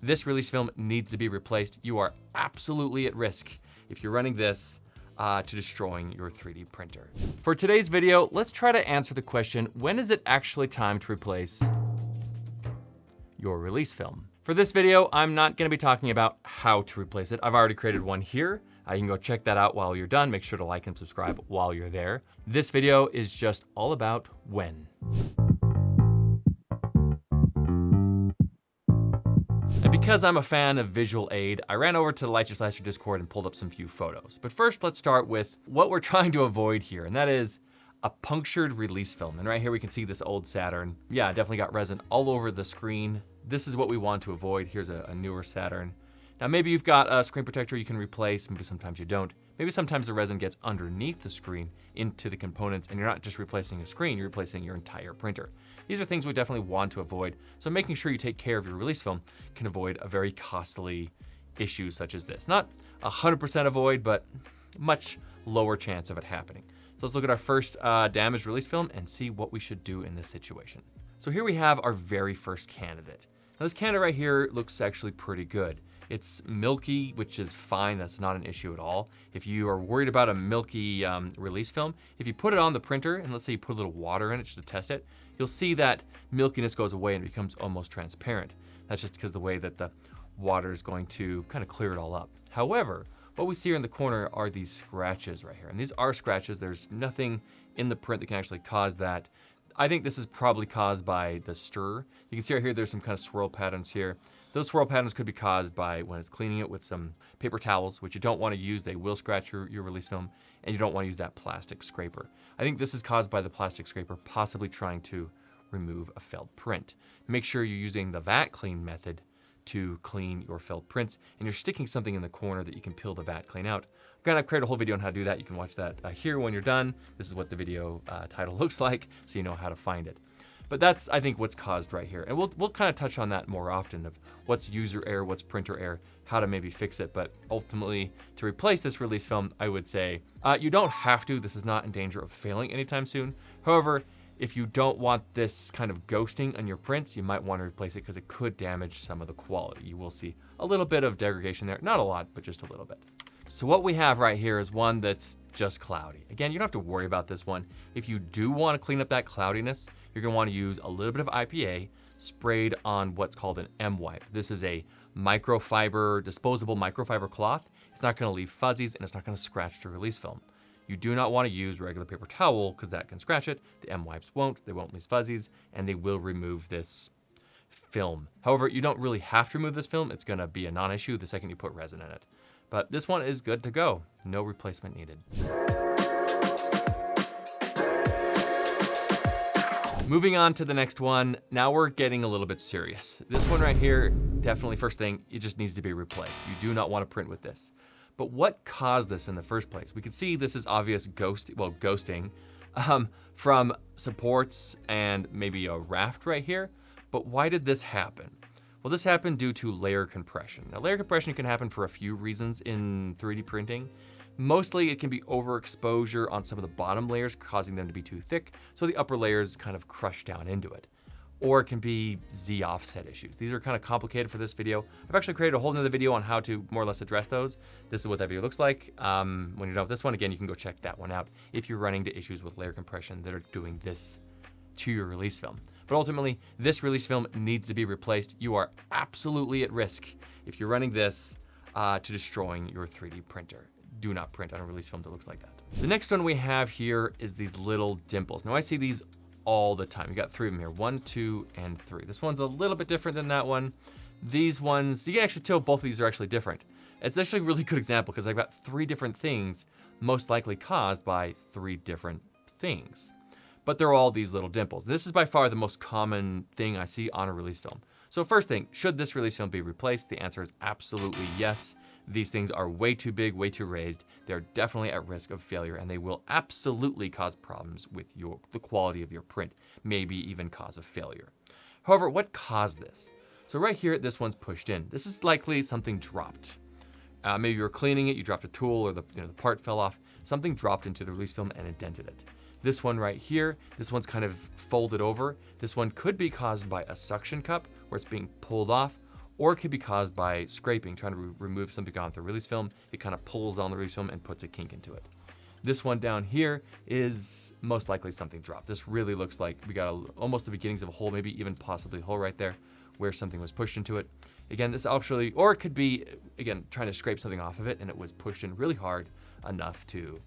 this release film needs to be replaced. You are absolutely at risk if you're running this to destroying your 3D printer. For today's video, let's try to answer the question, when is it actually time to replace your release film? For this video, I'm not gonna be talking about how to replace it. I've already created one here. You can go check that out while you're done. Make sure to like and subscribe while you're there. This video is just all about when. And because I'm a fan of visual aid, I ran over to the Lychee Slicer Discord and pulled up some few photos. But first, let's start with what we're trying to avoid here, and that is a punctured release film. And right here we can see this old Saturn. Yeah, definitely got resin all over the screen. This is what we want to avoid. Here's a newer Saturn. Now maybe you've got a screen protector you can replace, maybe sometimes you don't. Maybe sometimes the resin gets underneath the screen into the components and you're not just replacing a screen, you're replacing your entire printer. These are things we definitely want to avoid, so making sure you take care of your release film can avoid a very costly issue such as this. Not 100% avoid, but much lower chance of it happening. So let's look at our first damaged release film and see what we should do in this situation. So here we have our very first candidate. Now this candidate right here looks actually pretty good. It's milky, which is fine, that's not an issue at all. If you are worried about a milky release film, if you put it on the printer, and let's say you put a little water in it just to test it, you'll see that milkiness goes away and it becomes almost transparent. That's just because the way that the water is going to kind of clear it all up. However, what we see here in the corner are these scratches right here. And these are scratches, there's nothing in the print that can actually cause that. I think this is probably caused by the stir. You can see right here, there's some kind of swirl patterns here. Those swirl patterns could be caused by when it's cleaning it with some paper towels, which you don't want to use. They will scratch your release film, and you don't want to use that plastic scraper. I think this is caused by the plastic scraper possibly trying to remove a felt print. Make sure you're using the vat clean method to clean your felt prints, and you're sticking something in the corner that you can peel the vat clean out. I've created a whole video on how to do that. You can watch that here when you're done. This is what the video title looks like, so you know how to find it. But that's, I think, what's caused right here. And we'll kind of touch on that more often of what's user error, what's printer error, how to maybe fix it. But ultimately, to replace this release film, I would say you don't have to. This is not in danger of failing anytime soon. However, if you don't want this kind of ghosting on your prints, you might want to replace it because it could damage some of the quality. You will see a little bit of degradation there. Not a lot, but just a little bit. So what we have right here is one that's just cloudy. Again, you don't have to worry about this one. If you do want to clean up that cloudiness, you're gonna want to use a little bit of IPA sprayed on what's called an M-wipe. This is a microfiber, disposable microfiber cloth. It's not gonna leave fuzzies and it's not gonna scratch the release film. You do not want to use regular paper towel because that can scratch it. The M-wipes won't, they won't leave fuzzies, and they will remove this film. However, you don't really have to remove this film. It's gonna be a non-issue the second you put resin in it. But this one is good to go. No replacement needed. Moving on to the next one, now we're getting a little bit serious. This one right here, definitely first thing, it just needs to be replaced. You do not want to print with this. But what caused this in the first place? We can see this is obvious ghosting from supports and maybe a raft right here. But why did this happen? Well, this happened due to layer compression. Now, layer compression can happen for a few reasons in 3D printing. Mostly it can be overexposure on some of the bottom layers, causing them to be too thick, so the upper layers kind of crush down into it. Or it can be Z offset issues. These are kind of complicated for this video. I've actually created a whole nother video on how to more or less address those. This is what that video looks like. When you're done with this one, again, you can go check that one out if you're running into issues with layer compression that are doing this to your release film. But ultimately, this release film needs to be replaced. You are absolutely at risk if you're running this to destroying your 3D printer. Do not print on a release film that looks like that. The next one we have here is these little dimples. Now I see these all the time. You got 3 of them here, 1, 2, and 3. This one's a little bit different than that one. These ones, you can actually tell both of these are actually different. It's actually a really good example because I've got 3 different things most likely caused by 3 different things. But they're all these little dimples. This is by far the most common thing I see on a release film. So first thing, should this release film be replaced? The answer is absolutely yes. These things are way too big, way too raised. They're definitely at risk of failure and they will absolutely cause problems with the quality of your print, maybe even cause a failure. However, what caused this? So right here, this one's pushed in. This is likely something dropped. Maybe you were cleaning it, you dropped a tool or the part fell off. Something dropped into the release film and indented it. This one right here, this one's kind of folded over. This one could be caused by a suction cup where it's being pulled off, or it could be caused by scraping, trying to remove something off the release film. It kind of pulls on the release film and puts a kink into it. This one down here is most likely something dropped. This really looks like we got almost the beginnings of a hole, maybe even possibly a hole right there where something was pushed into it. Again, this actually, or it could be, again, trying to scrape something off of it and it was pushed in really hard enough to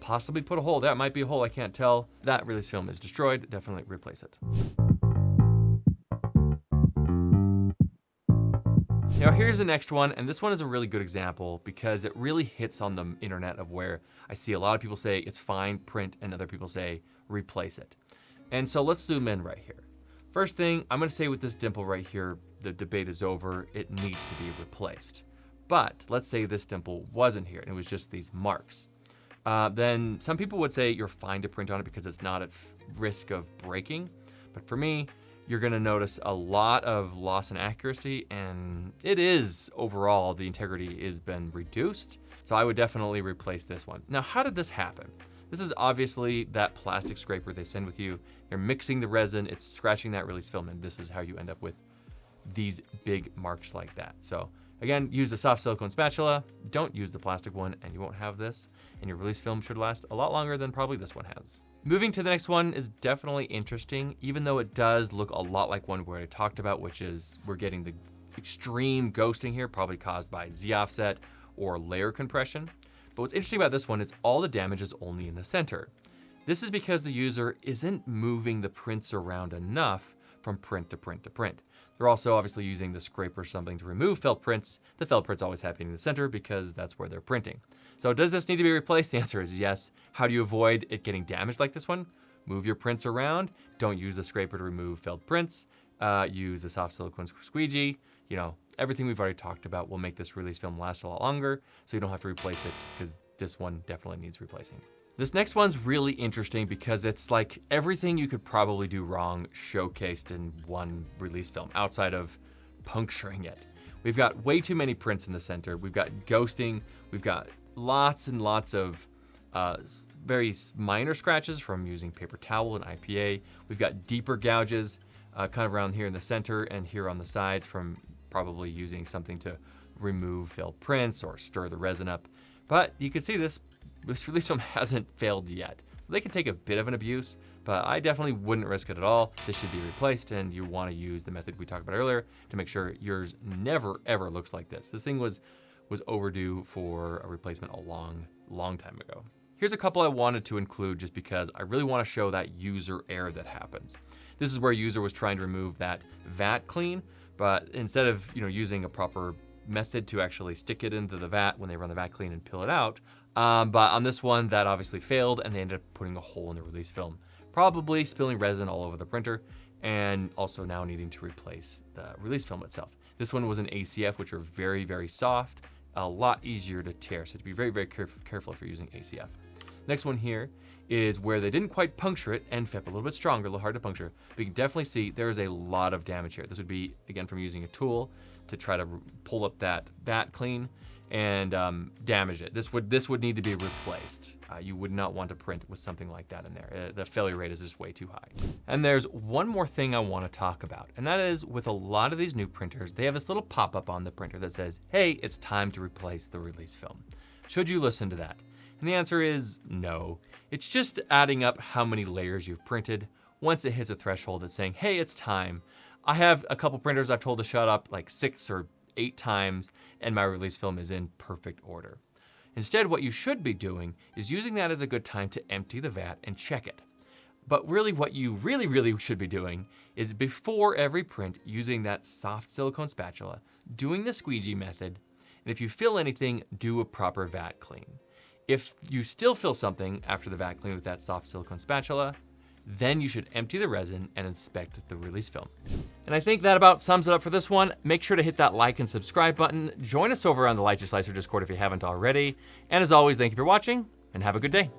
possibly put a hole. That might be a hole, I can't tell. That release film is destroyed, definitely replace it. Now here's the next one, and this one is a really good example because it really hits on the internet of where I see a lot of people say it's fine, print, and other people say replace it. And so let's zoom in right here. First thing, I'm gonna say with this dimple right here, the debate is over, it needs to be replaced. But let's say this dimple wasn't here and it was just these marks. Then some people would say you're fine to print on it because it's not at risk of breaking. But for me, you're gonna notice a lot of loss in accuracy, and it is overall, the integrity has been reduced. So I would definitely replace this one. Now, how did this happen? This is obviously that plastic scraper they send with you. They're mixing the resin, it's scratching that release film, and this is how you end up with these big marks like that. So again, use a soft silicone spatula, don't use the plastic one, and you won't have this, and your release film should last a lot longer than probably this one has. Moving to the next one is definitely interesting, even though it does look a lot like one where I talked about, which is we're getting the extreme ghosting here, probably caused by Z-offset or layer compression. But what's interesting about this one is all the damage is only in the center. This is because the user isn't moving the prints around enough from print to print to print. They're also obviously using the scraper or something to remove felt prints. The felt print's always happening in the center because that's where they're printing. So does this need to be replaced? The answer is yes. How do you avoid it getting damaged like this one? Move your prints around. Don't use the scraper to remove felt prints. Use the soft silicone squeegee. You know, everything we've already talked about will make this release film last a lot longer, so you don't have to replace it because this one definitely needs replacing. This next one's really interesting because it's like everything you could probably do wrong showcased in one release film outside of puncturing it. We've got way too many prints in the center. We've got ghosting. We've got lots and lots of very minor scratches from using paper towel and IPA. We've got deeper gouges kind of around here in the center and here on the sides from probably using something to remove failed prints or stir the resin up. But you can see this release film hasn't failed yet. So they can take a bit of an abuse, but I definitely wouldn't risk it at all. This should be replaced, and you want to use the method we talked about earlier to make sure yours never ever looks like this. This thing was overdue for a replacement a long time ago. Here's a couple I wanted to include just because I really want to show that user error that happens. This is where a user was trying to remove that vat clean, but instead of using a proper method to actually stick it into the vat when they run the vat clean and peel it out, but on this one that obviously failed and they ended up putting a hole in the release film, probably spilling resin all over the printer, and also now needing to replace the release film itself. This one was an ACF, which are very, very soft, a lot easier to tear, so to be very, very careful if you're using ACF. Next one here is where they didn't quite puncture it, and FEP a little bit stronger, a little hard to puncture, but you can definitely see there is a lot of damage here. This would be, again, from using a tool to try to pull up that vat clean and damage it. This would need to be replaced. You would not want to print with something like that in there. The failure rate is just way too high. And there's one more thing I want to talk about, and that is with a lot of these new printers, they have this little pop-up on the printer that says, hey, it's time to replace the release film. Should you listen to that? And the answer is no. It's just adding up how many layers you've printed. Once it hits a threshold, it's saying, hey, it's time. I have a couple printers I've told to shut up like 6 or 8 times, and my release film is in perfect order. Instead, what you should be doing is using that as a good time to empty the vat and check it. But really what you really should be doing is before every print, using that soft silicone spatula, doing the squeegee method, and if you feel anything, do a proper vat clean. If you still feel something after the vat clean with that soft silicone spatula, then you should empty the resin and inspect the release film. And I think that about sums it up for this one. Make sure to hit that like and subscribe button. Join us over on the Lychee Slicer Discord if you haven't already. And as always, thank you for watching and have a good day.